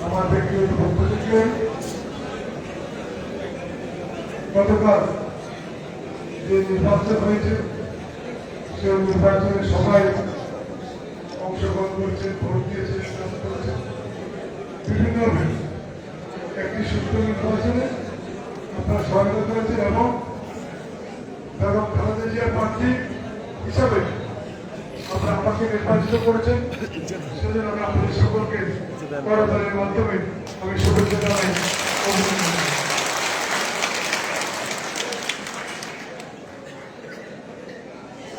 আমার ব্যক্তিগত পক্ষ থেকে গতকাল যে নির্বাচন হয়েছে সেই নির্বাচনে সবাই অংশগ্রহণ করেছে, ভোট দিয়েছে, বিভিন্ন একটি সুস্থ নির্বাচনে আপনারা সহায়তা করেছেন এবং বেগম খালেদা জিয়ার প্রার্থী হিসাবে আপনারা আমাকে নির্বাচিত করেছেন। সেজন্য আমি আপনাদের সকলকে করতালির মাধ্যমে আমি শুভেচ্ছা জানাই।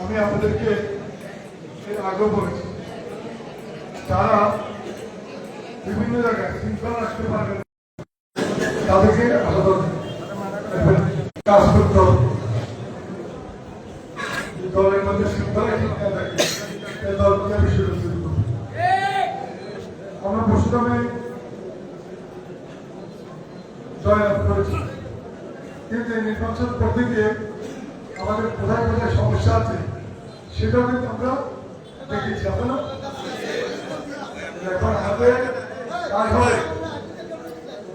আমি আপনাদেরকে এর আগেও বলেছি, যারা বিভিন্ন জায়গায় শৃঙ্খলা রাখতে পারবেন তাদেরকে কাজ করতে হবে। দলের মধ্যে শৃঙ্খলা ঠিক না থাকে দলকে বিষয় আমরা পরশুরামে জয়লাভ করেছি, কিন্তু এই নির্বাচন করতে গিয়ে আমাদের কোথায় কোথায় সমস্যা আছে সেটাও কিন্তু আমরা দেখেছি। আপনারা এখন আমাদের কাজ হয়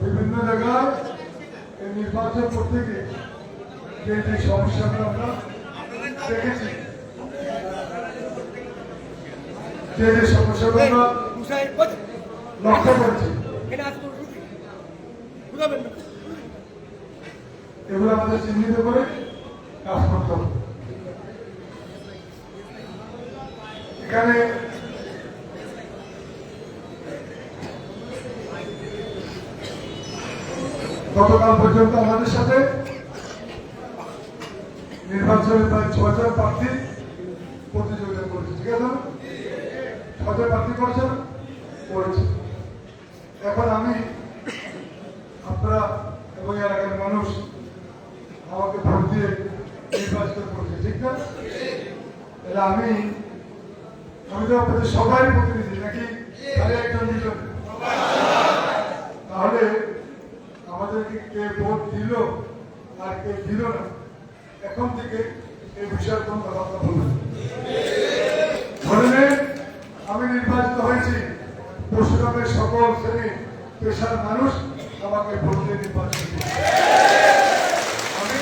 বিভিন্ন জায়গায় এই নির্বাচন করতে গিয়ে যে যে সমস্যাগুলো আমরা দেখেছি, যে যে সমস্যাগুলো আমরা লক্ষ্য করেছি, এগুলো আমাদের চিহ্নিত করে কাজ করতে হবে। এখানে গতকাল পর্যন্ত আমাদের সাথে নির্বাচনে প্রায় ৬জন প্রার্থী প্রতিযোগিতা করেছে, ঠিক আছে? ৬জন প্রার্থী করেছে। এখন আমি আপনারা এবং এলাকার মানুষ আমাকে ভোট দিয়ে নির্বাচিত করছে, ঠিক না? আমি তো আপনাদের সবাই প্রতিনিধি নাকি একজন দুজন? তাহলে আমাদেরকে কে ভোট দিল আর কে দিল না, এখন থেকে এই বিষয়ে কোন কথাবার্তা বলবেন। ধরে আমি নির্বাচিত হয়েছি, পরশুরামের সকল শ্রেণী পেশার মানুষ আমাকে ভোট দিয়ে নির্বাচিত করেছে। আমি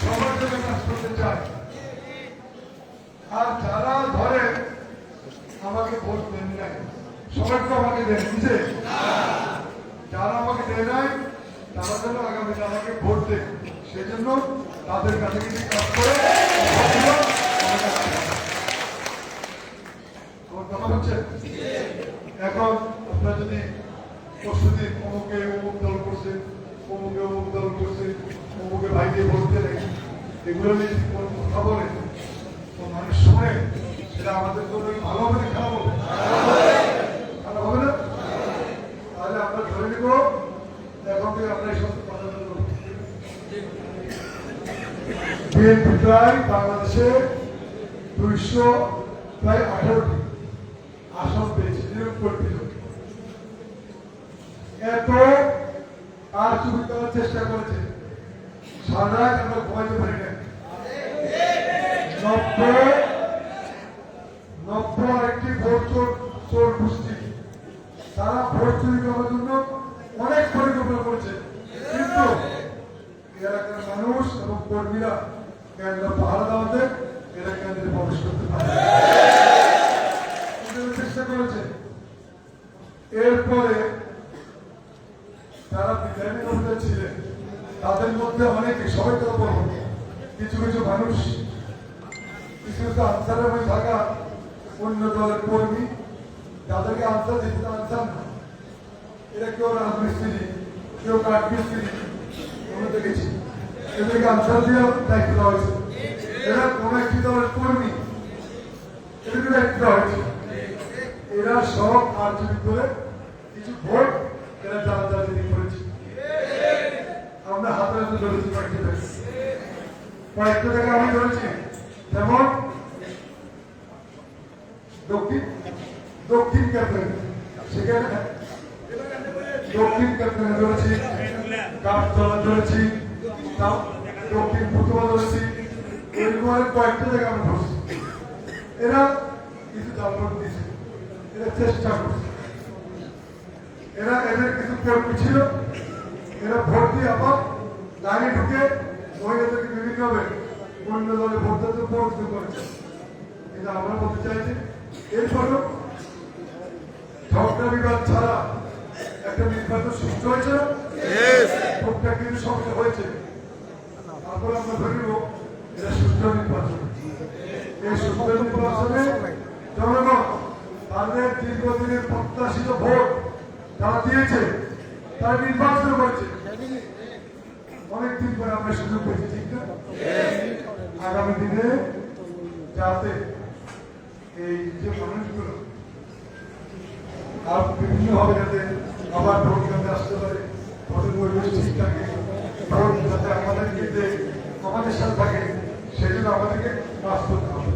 সবার জন্য কাজ করতে চাই। আর যারা ধরে আমাকে ভোট দেন নাই, সবাই তো আমাকে দেন দিচ্ছে, যারা আমাকে দেয় নাই তারা যেন আগামীতে আমাকে ভোট দেয়, সেজন্য তাদের কাছে কিছু কাজ করে কথা হচ্ছে। এখন আপনারা যদি প্রস্তুতি অমুকে অমুক দল করছে, অমুকে অমুক দল করছে, অমুকে ভাই দিয়ে ভোট দিয়ে দেখেন, এগুলো নিয়ে যদি কোনো কথা বলে তো মানুষ শুনে সেটা আমাদের জন্য ভালো হবে না খারাপ হবে? খারাপ হবে না? তাহলে আমরা ধরে নিব এখন থেকে আমরা এই সমস্ত কথা বলবো। বিএনপি প্রায় বাংলাদেশে 218টি আসন পেয়েছে, এত আর চুরি করার চেষ্টা করেছে, সারা রাত আমরা ঘুমাইতে পারি না। 90 একটি ভোট চোর গোষ্ঠী, তারা ভোট চুরি করার জন্য অনেক পরিকল্পনা করেছে, কিন্তু এলাকার মানুষ এবং কর্মীরা কেন্দ্র পাহারা দেওয়াতে এরা কেন্দ্রে প্রবেশ করতে পারে চেষ্টা করেছে। এরপরে যারা বিজ্ঞানী কর্মীরা ছিলেন তাদের মধ্যে অনেকে, সবাই তো বলব, কিছু কিছু মানুষ, কিছু কিছু আনসারের হয়ে থাকা অন্য দলের কর্মী, যাদেরকে আনসার দিতে আনসার না, এরা কেউ রাজমিস্ত্রি, কেউ কাঠমিস্ত্রি, আমরা দেখেছি এদেরকে আনসার দিয়ে দায়িত্ব দেওয়া হয়েছে। এরা কোন একটি দলের কর্মী, এদেরকে দায়িত্ব দেওয়া হয়েছে। এরা সব কারচুপি করে কিছু ভোট এরা জানাজানি করেছে। আমরা হাতে হাতে ধরেছি কয়েকটা জায়গায় আমি ধরেছি, যেমন দক্ষিণ ক্যাপ্টেন, সেখানে দক্ষিণ ক্যাপ্টেনে ধরেছি, কাঠতলা ধরেছি, দক্ষিণ ফুটবল ধরেছি, এরকম কয়েকটা জায়গায় আমরা ধরছি। এরা কিছু জালভোট দিয়েছে, এরা চেষ্টা করছে। এরা এদের কিছু কর্মী ছিল, এরা ভোট দিয়ে আবার লাইনে ঢুকে মহিলাদেরকে বিভিন্নভাবে অন্য দলে ভোট দিতে প্ররোচিত করেছে। কিন্তু আমরা বলতে চাইছি, এরপরও ঝগড়া বিবাদ ছাড়া একটা নির্বাচন সুস্থ হয়েছে, ভোটটা কিন্তু সমস্যা হয়েছে। তারপর আমরা ধরে নেব এটা সুস্থ নির্বাচন। এই সুস্থ নির্বাচনে জনগণ তাদের দীর্ঘদিনের প্রত্যাশিত ভোট যারা দিয়েছে তারা নির্বাচন করেছে। অনেকদিন পরে আমরা সুযোগ পেয়েছি, ঠিক না? আগামী দিনে যাতে এই যে মানুষগুলো আর বিভিন্ন ভাবে যাতে আবার ভোট কেন্দ্রে আসতে পারে, ভোটের পরিবেশ ঠিক থাকে, ভোট যাতে আমাদের ক্ষেত্রে আমাদের সাথে থাকে, সেই জন্য আমাদেরকে কাজ করতে হবে।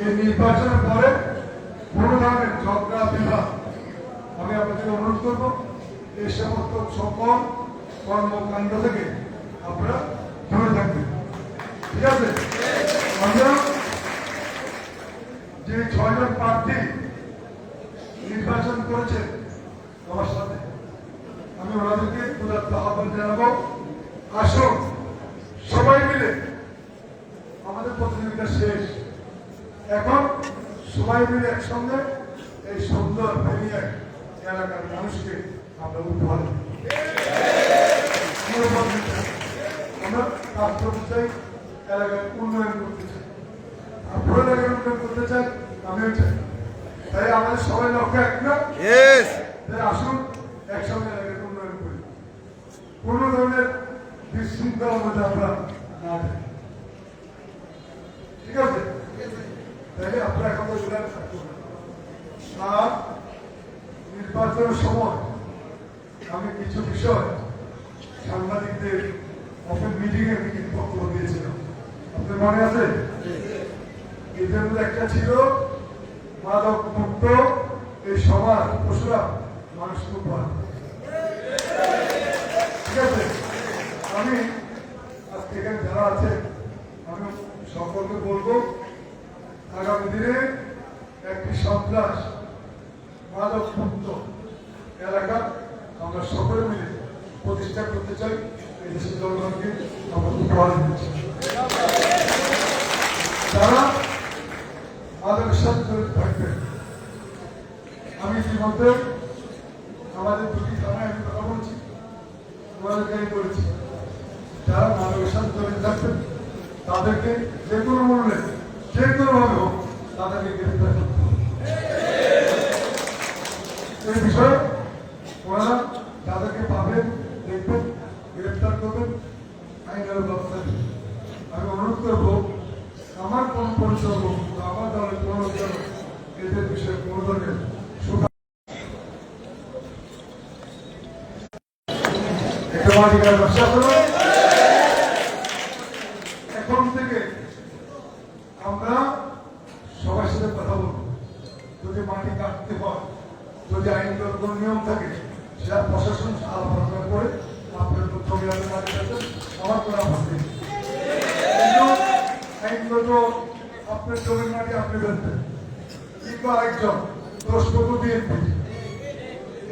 এই নির্বাচনের পরে কোন ধরনের ঝগড়া বিবাদ আমি আপনাদের অনুরোধ করবো, এই সমস্ত সকল কর্মকাণ্ড থেকে আপনারা দূরে থাকবেন, ঠিক আছে? আমরা যে 6 জন প্রার্থী নির্বাচন করেছেন আমার সাথে, আমি ওনাদেরকে উদাত্ত আহ্বান জানাবো, আসুন সবাই মিলে, আমাদের প্রতিযোগিতা শেষ, এখন সবাই মিলে একসঙ্গে এই সুন্দর ফেরিয়া এলাকার মানুষকে আমরা উপহার দিই। আমরা কাজ করতে চাই, এলাকার উন্নয়ন করতে চাই, আপনার এলাকার উন্নয়ন করতে চাই, আমিও চাই। তাই আমাদের সবাই লক্ষ্য এক না, তাই আসুন একসঙ্গে এলাকার উন্নয়ন করি, কোন ধরনের বিশৃঙ্খলার মধ্যে আমরা না যাই, ঠিক আছে? তাহলে আপনারা এখন থাকবেন। আর নির্বাচনের সময় আমি কিছু বিষয় সাংবাদিকদের ওপেন মিটিং এ বক্তব্য দিয়েছিলাম, আপনার মনে আছে? এদের মধ্যে একটা ছিল মাদক মুক্ত এই সমাজ, পশুরা মানুষ খুব ভালো, ঠিক আছে? আমি আজকে এখানে যারা আছে আমি সকলকে বলবো, আগামী দিনে একটি সন্ত্রাস মাদক মুক্ত এলাকা আমরা সকলে মিলে প্রতিষ্ঠা করতে চাই। এই দেশের জনগণকে আমরা উপহার দিচ্ছি, তারা মাদকের সাথে জড়িত থাকবেন। আমি ইতিমধ্যে আমাদের দুটি থানায় আমি কথা বলছি, ওনাদেরকে আমি বলেছি, যারা মাদকের সাথে জড়িত থাকবেন তাদেরকে যে কোনো মূল্যে, যে কোনো ভাবে হোক তাদেরকে গ্রেফতার করতে হবে। এই বিষয়ে ওনারা যাদেরকে পাবেন, দেখবেন, গ্রেফতার করবেন, আইনের ব্যবস্থা নেবেন। আমি অনুরোধ করবো, আমার কোন পরিচয় হোক, আমার দলের কোন লোকজন এদের বিষয়ে কোন ধরনের ব্যবসা করো। এখন থেকে আমরা সবার সাথে কথা বলবো, যদি মাটি কাটতে হয়, যদি আইনগত কোন নিয়ম থাকে, সেটা প্রশাসন আলোচনা করে আপনার ছবি মাটি কাটবেন, আমার কোনো আপত্তি নেই। কিন্তু আইনগত আপনার জমির মাটি আপনি বেঁধবেন, কিংবা একজন দোষপক্ষ বিএনপি,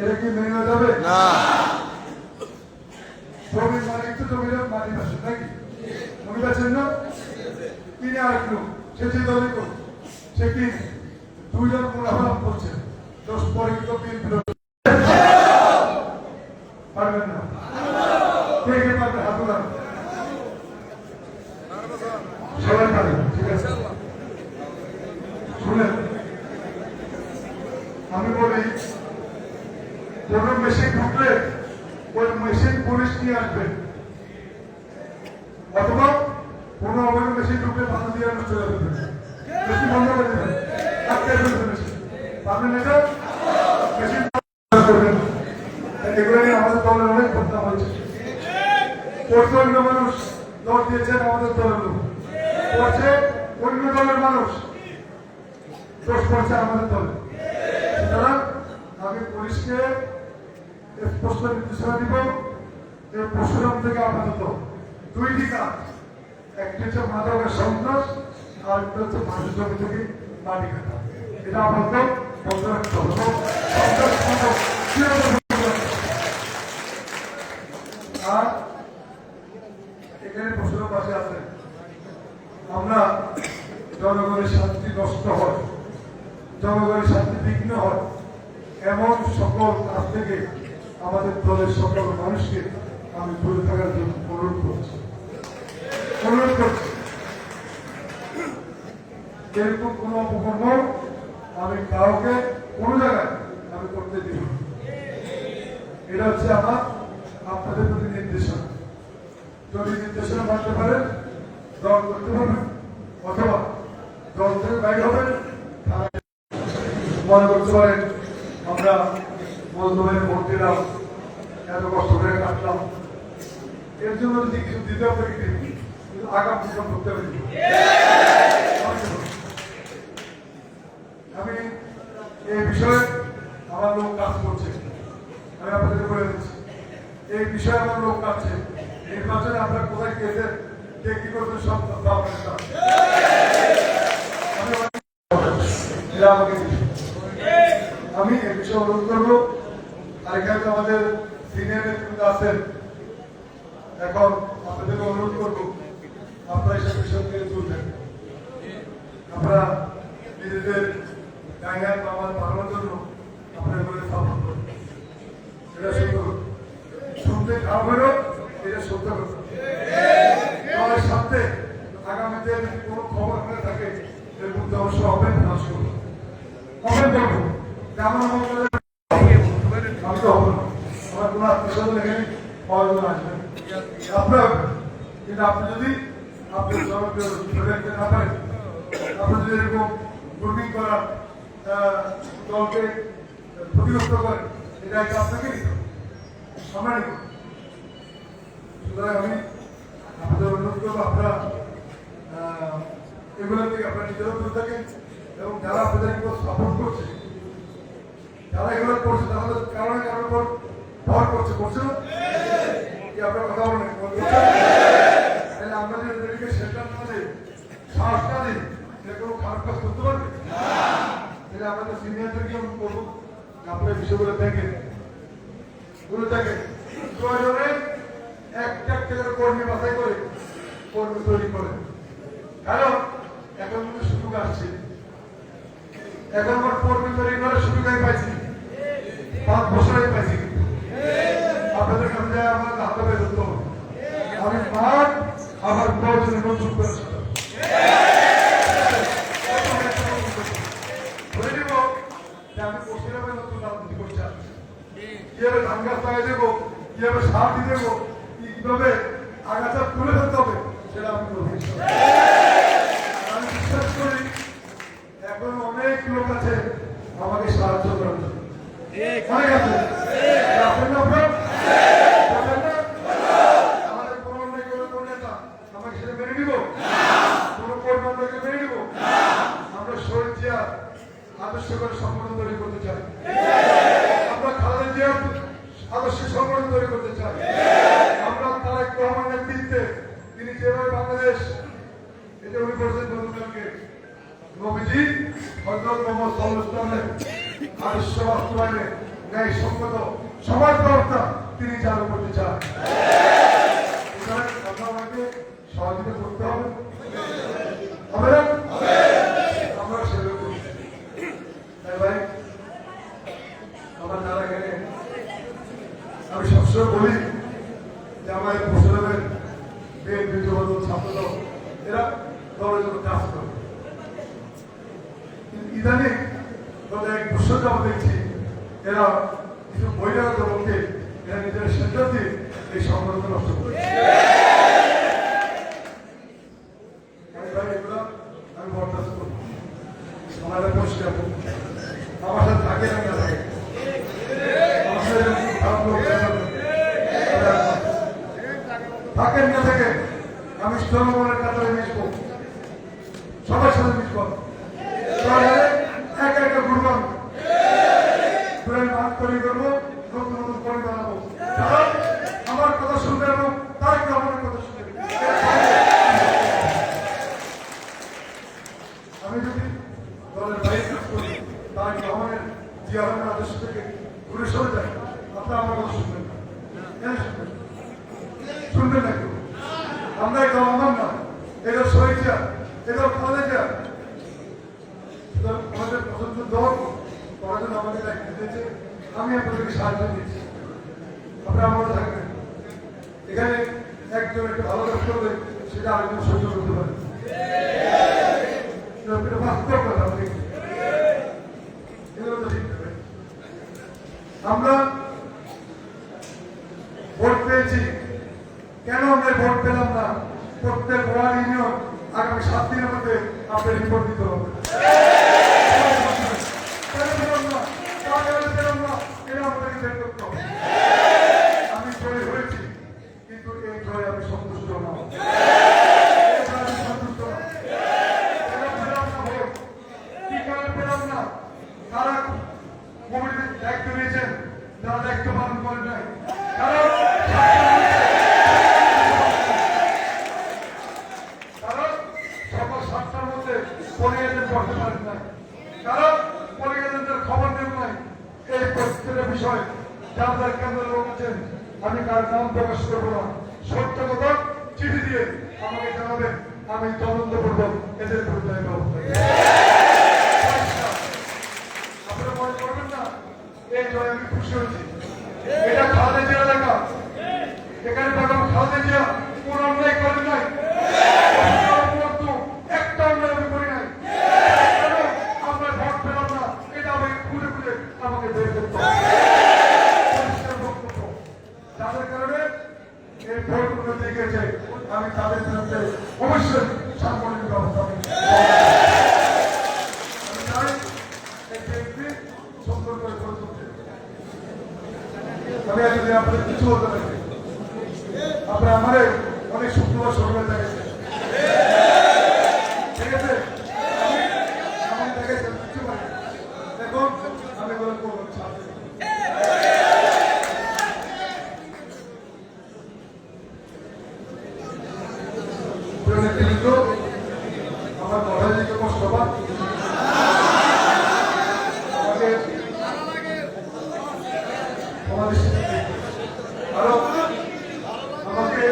এটা কি মেনে নেওয়া যাবে? জমির মালিক তো জমির মালিক আছেন নাকি? উনি আছেন না? তিনি আর একটু সে যে দলই করুন, সে কি দুইজন মুনাফা লাভ করছে, 10 পরে কিন্তু পারবেন না। কে কে পারবে? হাত উঠান। সবাই পারে, ঠিক আছে। শুনেন, আমি বলি কোন মেশিন ঢুকলে ওই মেশিন পুলিশ নিয়ে আসবে, অথবা কোন অবৈধ মেশিন ঢুকলে বাধা দিয়ে চলে যাবে, মেশিন বন্ধ করে দেবেন, আটকে ফেলবে মেশিন। পারবেন এটা? মেশিন করবেন। এগুলো নিয়ে আমাদের দলের অনেক বদনাম হয়েছে। অন্য মানুষ দল দিয়েছেন আমাদের দলের লোক, করছে অন্য দলের মানুষ, দোষ করছে আমাদের দলে। সুতরাং আমি পুলিশকে স্পষ্ট নির্দেশনা দিব, এই পরশুরাম থেকে আপাতত 2টি কাজ, একটি হচ্ছে মাদকের সন্ত্রাস, আর একটা হচ্ছে মানুষ জমি থেকে মাটি কাটা। এটা আপাতত বন্ধ রাখতে হবে। আর এখানে পরশুরাম পাশে আছে, আমরা জনগণের শান্তি নষ্ট হয়, জনগণের শান্তি বিঘ্ন হয়, এমন সকল কাজ থেকে আমাদের দলের সকল মানুষকে আমি দূরে থাকার জন্য অনুরোধ করছি। এরকম কোন অপকর্ম আমি কাউকে কোন জায়গায় আমি করতে দিব। এটা হচ্ছে আমার আপনাদের প্রতি নির্দেশনা। যদি নির্দেশনা মানতে পারেন দল করতে পারবেন, অথবা দল থেকে বাইরে হবেন। মনে করতে পারেন আমরা মজলুমের ভোট দিলাম, এত কষ্ট করে কাটলাম, এর জন্য যদি কিছু দিতে হবে কিন্তু আগাম কিছু করতে পারি। আমি এই বিষয়ে আমার লোক কাজ করছে, আমি আপনাদের বলে দিচ্ছি, এই বিষয়ে আমার লোক কাটছে। নির্বাচনে আমরা কোথায় গেছেন, কে কি করবেন সব তথ্য আপনাদের কাছে। আমি এই বিষয়ে অনুরোধ করবো। আর এখানে তো আমাদের সিনিয়র নেতৃত্ব আছেন, এখন আপনাদেরকে অনুরোধ করবো আপনারা এইসব বিষয় থেকে তুলবেন। আপনারা নিজেদের জায়গায় আমার বানানোর জন্য আপনারা এগুলো সাপোর্ট করুন। এটা সত্য, শুনতে খারাপ হলেও এটা সত্য কথা। দলের সাথে আগামীতে কোনো খবর আপনার থাকে এর মধ্যে অবশ্য হবে প্রকাশ করবো, কমেন্ট করবো। যেমন আমি তো হবো না, আমার কোনো আত্মীয় এখানে প্রয়োজন আসবে আপনার, কিন্তু আপনি যদি আপনার জনপ্রিয় ধরে রাখতে না পারেন, আপনি যদি এরকম গ্রুপিং করার দলকে ক্ষতিগ্রস্ত করেন, এটা আপনাকে নিতে হবে, আমরা নিব। সুতরাং আমি আপনাদের অনুরোধ করবো আপনারা এগুলো থেকে আপনারা নিজেরাও দূরে থাকেন, এবং যারা আপনাদের সাপোর্ট করছে, যারা এগুলো করছে তাদের কারণে কারোর উপর ভর করছে, করছে না কি? আপনার কথা বলেন, তাহলে আমরা যদি এদেরকে সেন্টার না দিই, সাহস না দিই, সে কোনো খারাপ কাজ করতে পারবে। তাহলে আমাদের সিনিয়রদেরকে আমি বলবো আপনার বিষয়গুলো দেখেন, দূরে থাকেন। প্রয়োজনে একটা করে কর্মী বাছাই করে কর্মী তৈরি করেন, কারণ এখন কিন্তু সুযোগ আসছে। এখন আমার কর্মী তৈরি করার সুযোগ আমি পাইছি, 5 বছরে পাইছি। আপনাদের কাছে আমার হাতে পেয়ে ধরতে হবে, আমি মাঠ আমার প্রয়োজনে নতুন করে ধরে নিব যে আমি পশ্চিমবঙ্গে নতুন রাজনীতি করছি। কিভাবে ধান গাছ লাগাই দেবো, কিভাবে সার দিয়ে দেবো, কিভাবে আগাছা তুলে ধরতে হবে, সেটা আমি করবো। আমি বিশ্বাস করি এখন অনেক লোক আছে আমাকে সাহায্য করার জন্য, অনেক আছে। আমাদের কোনো নেতা আমাকে সেটা মেনে নিব, কোনো কর্মীকে মেনে নিব। আমরা শহীদ জিয়ার আদর্শ করে সংগঠন তৈরি করতে চাই, আমরা খালেদা জিয়ার আদর্শ সংগঠন তৈরি করতে চাই। আমরা তারেক রহমানের নেতৃত্বে তিনি যেভাবে বাংলাদেশ এটা উনি বলছেন বন্ধুদেরকে, নবীজি হযরত মুহাম্মদ সাল্লাল্লাহু আলাইহি ওয়াসাল্লামের আদর্শ বাস্তবায়নে ন্যায় সঙ্গত সমাজ ব্যবস্থা তিনি চালু করতে চান। জামায়াত মুসলিমের বিএনপি যুবদল ছাত্রদল এরা দলের জন্য কাজ করে। ইদানিং গত 1 বছর যাবত দেখছি এরা কিছু বহিরাগত লোককে এরা নিজের সেন্টার দিয়ে এই সংগঠন নষ্ট করে। আমি বরদাস্ত করব, আমাদের পরিষ্কার করব, আমার সাথে থাকে না থাকে থাকেন না থাকে, আমি জনগণের কাতারে মিশবো, সবার সাথে মিশবো, একা একা ঘুরবো, মান তৈরি করবো, নতুন নতুন পরি বানাবো, আমার কথা শুনবে এবং তার গ্রহণের কথা শুনবে। আমি যদি দলের বাইরে কাজ করি, তার গ্রহণের জিয়ারণের আদর্শ থেকে ঘুরে সরে যায়, আপনারা আমার কথা শুনবেন না, কেন শুনবেন? শুনবেন না কেউ। আমরা এটা আমার না, এটা শহীদা, এটা কলেজা, আমাদের পছন্দ দল করার জন্য আমাদের দায়িত্ব দিয়েছে। আমি আপনাদেরকে সাহায্য দিচ্ছি, আপনারা আমার থাকবেন। এখানে একজন একটা ভালো কাজ করবে, সেটা আরেকজন সহ্য করতে পারে, বাস্তব কথা। আমরা ভোট পেয়েছি, কেন আমরা ভোট পেলাম না? প্রত্যেক ওয়ার্ড ইউনিয়ন আগামী 7 দিনের মধ্যে আপনার রিপোর্ট দিতে হবে। আমি জয় হয়েছি, কিন্তু এই জয় আমি সন্তুষ্ট না, পেলাম না। তারা কমিটির দায়িত্ব নিয়েছেন, যারা দায়িত্ব পালন করেন নাই, তারা সকাল 7টার মধ্যে পলিগেন্ট করতে পারেন নাই, কারণ পলিগেন্টের খবর নেন নাই। এই প্রত্যেকটা বিষয় যাদের কেন্দ্রের লোক আছেন, আমি কার নাম প্রকাশ করবো না, সত্য কথা চিঠি দিয়ে আমাকে জানাবেন, আমি তদন্ত করবো এদের বিরুদ্ধে ব্যবস্থা। আপনারা মনে করবেন না এই জয় আমি খুশি হয়েছি, এটা খালেদা জিয়া এলাকা, এখানে বেগম খালেদা জিয়া কোন অন্যায় করেন নাই, একটা অন্যায় আমি করি নাই। আমরা ভোট পেলাম না, এটা আমি খুঁজে খুঁজে আমাকে বের করতে হবে। যাদের কারণে এই ভোটগুলো দেখেছে, আমি তাদের বিরুদ্ধে অবশ্যই সাংগঠনিক ব্যবস্থা আমি চাই। সুন্দর করে গড়ে তুলতে আমি আসলে আপনাদের কিছু বলতে পারি। আপনারা আমাদের অনেক শুক্রবার সরকার দেখেছে, ঠিক আছে? আমি দেখেছেন কিছু পারি, দেখুন আমি বলে করবো আমার কথা দিতে কষ্ট পান, আরো আমাকে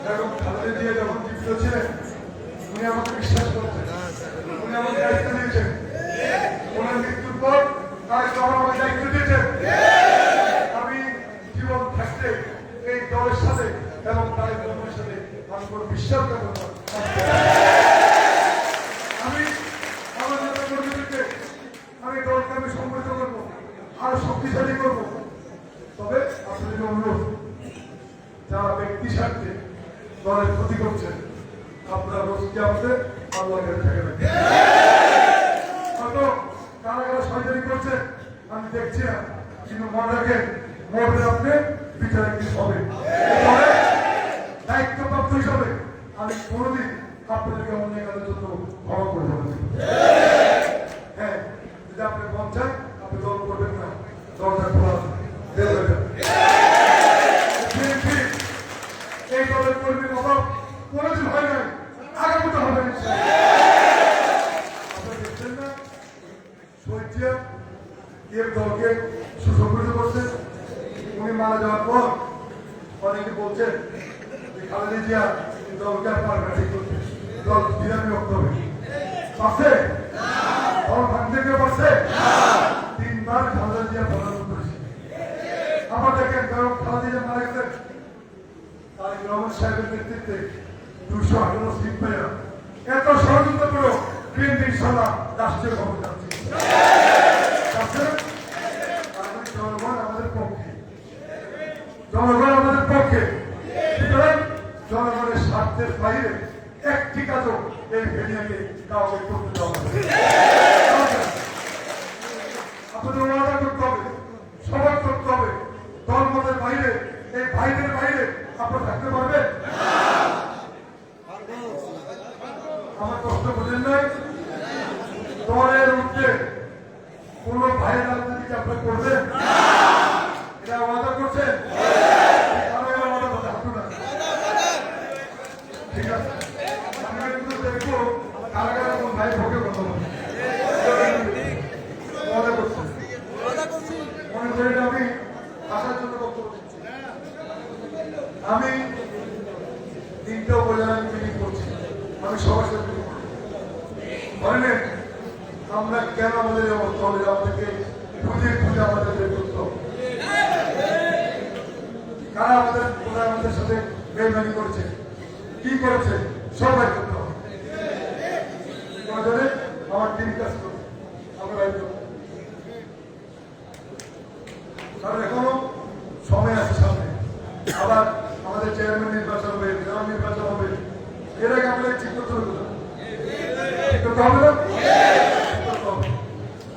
এরকম খালেদা জিয়া যখন জীবিত ছিলেন, উনি আমাকে বিশ্বাস করছেন, উনি আমাকে দায়িত্ব দিয়েছেন, ওনার মৃত্যুর পর তার যখন আমাকে দায়িত্ব দিয়েছেন, আমি জীবন থাকতে এই দলের সাথে এবং তার কর্মের সাথে আমি কোনো বিশ্বাস করবো না। আমি আমার নেতা কর্মীদেরকে আমি দলকে আমি সংগঠিত করবো, আরো শক্তিশালী করবো। তবে আপনাদের অনুরোধ, যারা ব্যক্তি স্বার্থে দলের ক্ষতি করছেন, আপনারা রোজকে আমাদের আল্লাহ কাছে থাকবেন। হয়তো কারা কারা শয়তানি করছে আমি দেখছি না, কিন্তু মনে রাখেন, মরবে আপনি, বিচারে কি হবে। দায়িত্বপ্রাপ্ত হিসাবে আমি কোনোদিন আপনাদেরকে অন্যায় কাজের জন্য ক্ষমা করবো না। হ্যাঁ, যদি আপনি মন চান আপনি দল করবেন না, দলটা খোলা এই দলের কর্মীর অভাব কোনোদিন হয় নাই, আগামীতে হবে। আপনারা দেখছেন না শহীদ জিয়া এর দলকে সুসংগঠিত করছে। উনি মারা যাওয়ার পর অনেকে বলছেন খালেদা জিয়া দলকে আর পারবে ঠিক করতে, দল বিরামী রক্ত হবে, পারছে দল ভাঙতে কেউ পারছে? 3 বার খালেদা জিয়া পরাজয় করেছে। আবার দেখেন কারণ খালেদা জিয়া মারা গেছেন, তারেক রহমান সাহেবের নেতৃত্বে 218 সিট পেয়ে এত ষড়যন্ত্র করে বিএনপির সভা রাষ্ট্রীয় ক্ষমতা জনগণ আমাদের পক্ষে, জনগণ আমাদের পক্ষে। সুতরাং জনগণের স্বার্থের বাইরে একটি কাজও এই ভেনিয়াকে কাউকে করতে দেওয়া হবে। আপনাদের ওয়াদা করতে হবে, সবাই করতে হবে। দলমতের বাইরে, এই ভাইদের বাইরে আপনারা থাকতে পারবেন? আমার কষ্ট বোঝেন নাই? দলের উঠে কোন ভাইয়ের রাজনীতিকে আপনার করবেন? এটা ওয়াদা করছেন? ঠিক আছে, আমি কিন্তু দেখবো কারাগারে কোন ভাই ভোগে কথা বলে ওয়াদা করছেন। মনে করি আমি আসার জন্য বক্তব্য দিচ্ছি। আমি 3টে উপজেলায় মিটিং করছি, আমি সবার সাথে ধরে আমরা কেন আমাদের দলের আমাদেরকে খুঁজে খুঁজে আমাদের বের করতে হবে? কারা আমাদের সাথে বেইমানি করেছে, কি করেছে, সবাই করতে হবে। আমার টিম কাজ করছে, আমরা কারণ এখনো সময় আছে সামনে। আবার আমাদের চেয়ারম্যান নির্বাচন হবে, গ্রাম নির্বাচন হবে, এর আগে আমাদের ঠিক করতে হবে না? ঠিক করতে হবে না?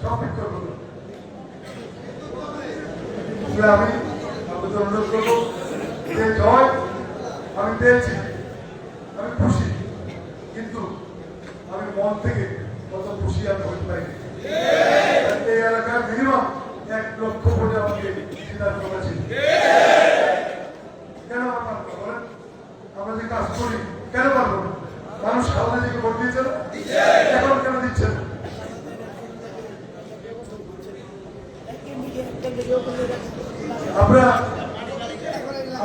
সব ঠিক করতে হবে। আমি আপনাদের অনুরোধ করবো যে জয় আমি পেয়েছি, আমি খুশি, কিন্তু আমি মন থেকে কত খুশি আমি হতে পারিনি। এই এলাকার মিনিমাম 1 লক্ষ ভোটে আমাকে সিদ্ধান্ত করেছি। কেন বলেন? আমরা যে কাজ করি কেন পারবো না? মানুষ খাওয়া দিকে ভোট দিয়েছে না, এখন কেন দিচ্ছে না?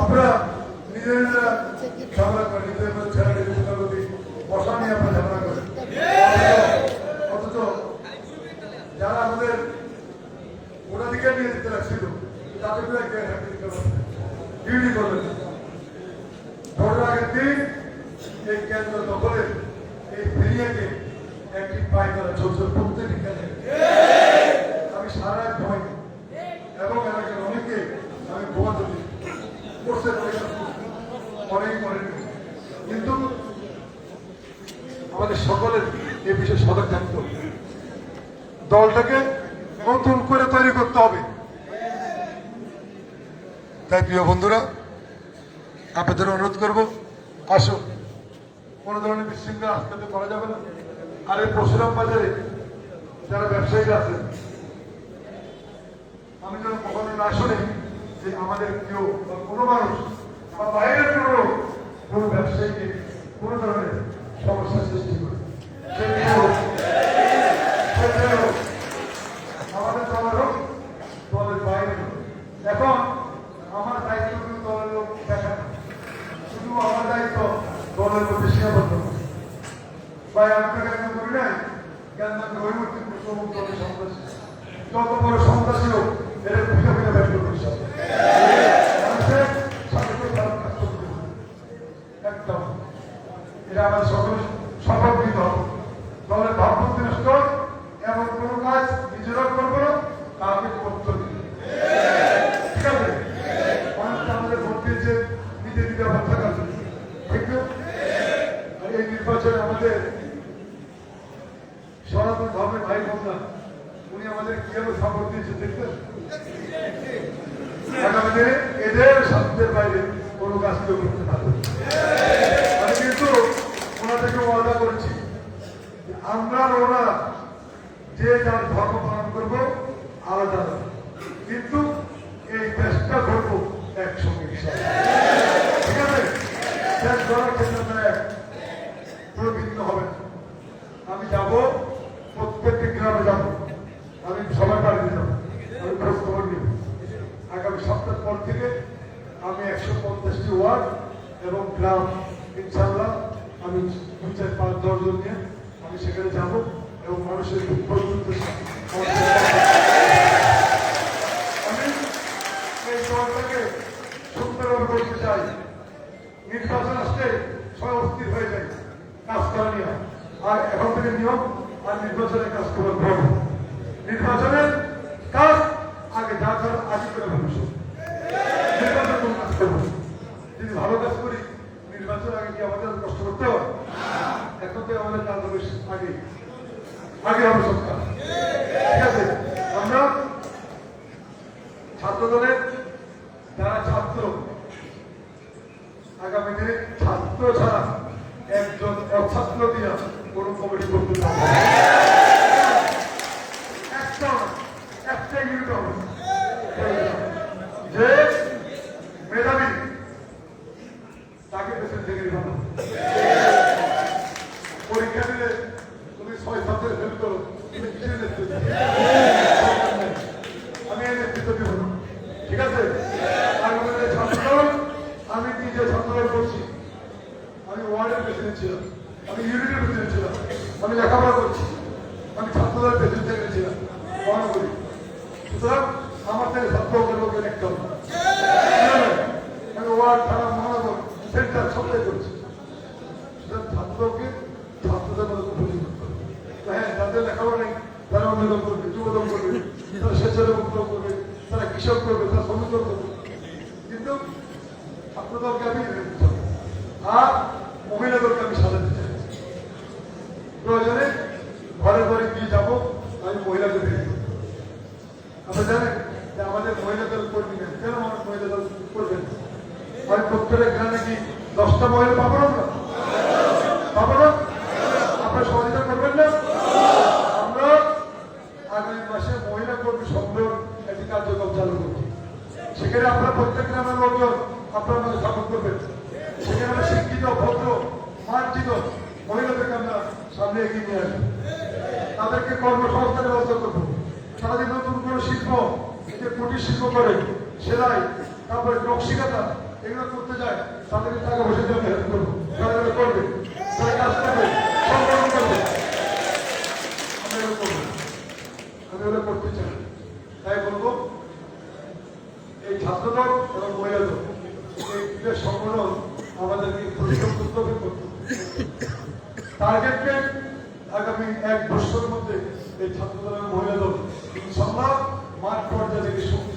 আমরা নিজেরা ঝগড়া করি, নিজেদের ছেড়ে বসা নিয়ে আমরা ঝগড়া করি। অথচ যারা আমাদের ওনাদিকে নিয়ে যেতে লাগছিল তাদেরকে ডিউটি করবেন। ভোটের আগের দিন এই কেন্দ্র দখলে এই ফেরিয়াকে একটি পায়খানা চলছে প্রত্যেকটি কেন্দ্রে। আমি সারা ভয় এবং এলাকার অনেকে আমি ঘুমাতে দিই করছে, অনেক মনে, কিন্তু আমাদের সকলের এই বিষয়ে সজাগ থাকতে হবে। দলটাকে নতুন করে তৈরি করতে হবে। তাই প্রিয় বন্ধুরা, আপনাদের অনুরোধ করবো, আসো, কোনো ধরনের বিশৃঙ্খলা আজকে করা যাবে না। আর এই পরশুরাম বাজারে যারা ব্যবসায়ীরা আছেন, আমি যেন কখনো না শুনি যে আমাদের কেউ বা কোনো মানুষ বা বাইরের কোনো ব্যবসায়ীকে কোনো ধরনের সমস্যার সৃষ্টি করে। আমাদের দলের হোক, দলের বাইরে হোক। এখন আমার দায়িত্ব কিন্তু দলের লোক দেখা না, শুধু আমার দায়িত্ব দলের মধ্যে সীমাবদ্ধ। ভাই আপনাকে একদম করি নাই কেন ওই মূর্তি দলের সন্ত্রাসী, যত বড় সন্ত্রাসী হোক এর ভূমিকা ব্যক্ত করি একদম। এটা আমাদের সকলে শপথ নিতে হবে। দলের ভাবমূর্তি নষ্ট এমন কোন কাজ নিজেরাও করবো না, তাকে করতে হবে। ঠিক আছে? অনেকটা আমাদের ভোট দিয়েছে নিজে নিজে অবস্থা কাজ, ঠিক না? এই নির্বাচনে আমাদের সনাতন ধর্মের ভাই বোনরা উনি আমাদের কিভাবে সাপোর্ট দিয়েছে দেখবেন। আগামী দিনে এদের স্বার্থের বাইরে কোনো কাজ কেউ করতে পারবে। আমি কিন্তু ওনাদেরকে ওয়াদা করেছি আমরা ওরা যে যার ধর্ম পালন করবো আলাদা, কিন্তু এই দেশটা করবো একসঙ্গে। ঠিক আছে? দেশ গড়ার ক্ষেত্রে পুরো ভিন্ন হবে। আমি যাব, প্রত্যেকটি গ্রামে যাব, আমি সবার বাড়িতে যাবো, আমি খোঁজ খবর নিব। আগামী সপ্তাহ পর থেকে আমি 150টি ওয়ার্ড এবং গ্রাম ইনশাল্লাহ আমি 2, 4, 5, 10 জন নিয়ে আমি সেখানে যাব এবং মানুষের আমি এই দলটাকে সুন্দরভাবে করতে চাই। সবাই অস্থির হয়ে যায় কাজ করা নিয়ে। আর এখন থেকে নিয়ম আর নির্বাচনের কাজ করার পর নির্বাচনের কাজ আগে যা করার আগে করে ভবিষ্যৎ নির্বাচন কোন কাজ করবো। যদি ভালো কাজ করি নির্বাচন আগে কি আমাদের কষ্ট করতে হবে? এখন তো আমাদের কাজ হবে আগে আগে হবে সব কাজ। ঠিক আছে, আমরা ছাত্র দলের যারা ছাত্র আগামী দিনে ছাত্র ছাড়া একজন অছাত্র দিয়া কোন কমিটি করতে পারবে একটা ইউনিট হবে যে মেধাবী তাকে পেছন থেকে দিবানো। পরীক্ষা দিলে তুমি 6 ছাত্রের ফেল করো, তুমি কিসের নেতৃত্ব? আমি এই নেতৃত্ব দিব না। ঠিক আছে, আগামী ছাত্র আমি নিজে ছাত্রদল করছি, আমি ওয়ার্ডের প্রেসিডেন্ট ছিলাম, আমি ইউনিটের প্রেসিডেন্ট ছিলাম, আমি লেখাপড়া করছি, আমি ছাত্রদলের প্রেসিডেন্ট থেকে ছিলাম মনে করি। সুতরাং আমার থেকে ছাত্রদের লোকের একটা আমি ওয়ার্ড থানা মহানগর সেন্টার সবটাই করছি। সুতরাং ছাত্রকে ছাত্রদের মধ্যে উপযোগী করতে হবে। হ্যাঁ, যাদের লেখাপড়া নেই তারা অন্যদল করবে, যুবদল করবে, তারা স্বেচ্ছাসেবক করবে, তারা কৃষক করবে, তারা শ্রমিক করবে, কিন্তু ছাত্রদলকে আমি আর মহিলাদেরকে আমি সাজাতে চাই। প্রয়োজনে ঘরে ঘরে গিয়ে যাবো, আমি মহিলাদের দেখব। আপনি জানেন যে আমাদের মহিলাদের কর্মী নেন, কেন আমার মহিলা দল করবেন? আমি প্রত্যেকের গ্রামে কি 10টা মহিলা পাবো না? পাবো না? আপনার সহযোগিতা করবেন না? আমরা আগামী মাসে মহিলা কর্মী সংগ্রহ একটি কার্যক্রম চালু করছি। সেখানে আপনার প্রত্যেক গ্রামের লোকজন আপনার মধ্যে স্থাপন করবেন। সেখানে আমরা শিক্ষিত, ভদ্র, মার্জিত মহিলাদেরকে আমরা সামনে এগিয়ে নিয়ে আসবো। তাদেরকে কর্মসংস্থানের ব্যবস্থা করবো। তারা যদি নতুন কোনো শিল্প, যে কুটির শিল্প করে, সেলাই, তারপরে নকশিকাতা এগুলো করতে যায়, তাদেরকে টাকা পয়সা দিয়ে হেল্প করবো। তারা এগুলো করবে, তারা কাজ করবে, সম্পন্ন করবে। আমি এগুলো করবো, আমি এগুলো করতে চাই। তাই বলবো এই ছাত্রদল এবং মহিলা দল এই দুটো সংগঠন আমাদেরকে পরিশ্রম করতে হবে, করতে হবে। টার্গেটকে আগামী 1 বছরের মধ্যে এই ছাত্রদল এবং মহিলা দল ইনশাআল্লাহ মাঠ পর্যায়ে শক্তি